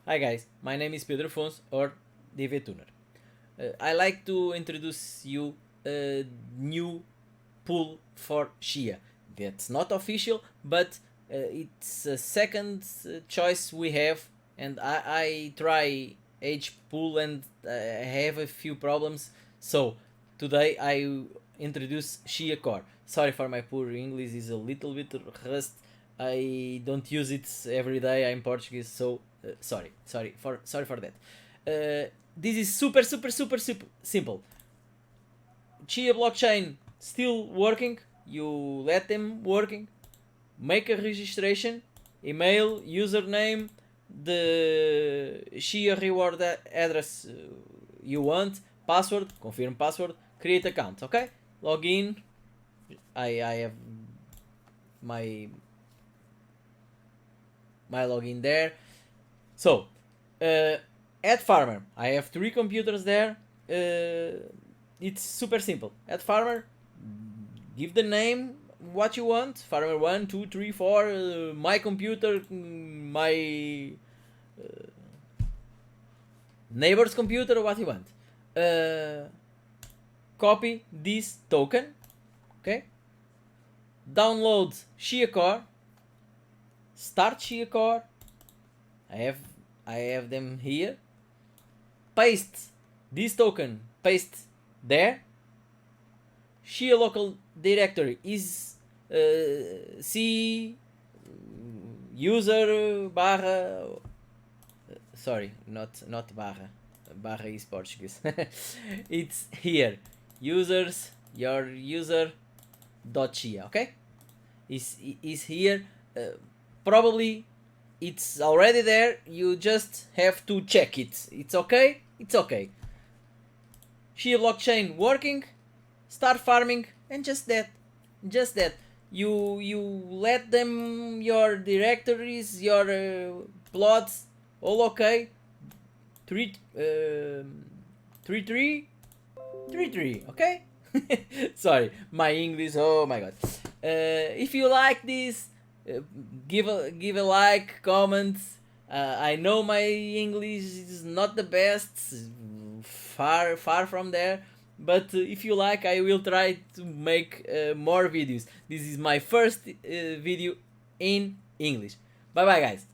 Hi guys, my name is Pedro Afonso or DV Tuner. I like to introduce you a new pool for Chia. That's not official, but it's a second choice we have, and I try each pool and I have a few problems. So today I introduce Chia Core. Sorry for my poor English, is a little bit rust. I don't use it every day. I'm Portuguese, so sorry for that. This is super simple. Chia blockchain still working. You let them working. Make a registration, email, username, the Chia reward address you want, password, confirm password, create account. Okay, login. I have my login there. So, add farmer. I have 3 computers there. It's super simple. Add farmer. Give the name what you want. Farmer 1, 2, 3, 4. My computer. My neighbor's computer. What you want. Copy this token. Okay. Download Chia Core. Start Chia Core. I have them here. Paste this token. Paste there. Chia local directory is C user barra. Sorry, not barra. Barra is Portuguese. It's here. Users, your user dot chia. Okay, is here. Probably it's already there. You just have to check it. It's okay. It's okay. Chia blockchain working. Start farming, and just that. You let them your directories, your plots, all okay. Three three three three three. Okay. Sorry, my English. Oh my god. If you like this, give a like, comment. I know my English is not the best, far from there. But if you like, I will try to make more videos. This is my first video in English. Bye bye, guys.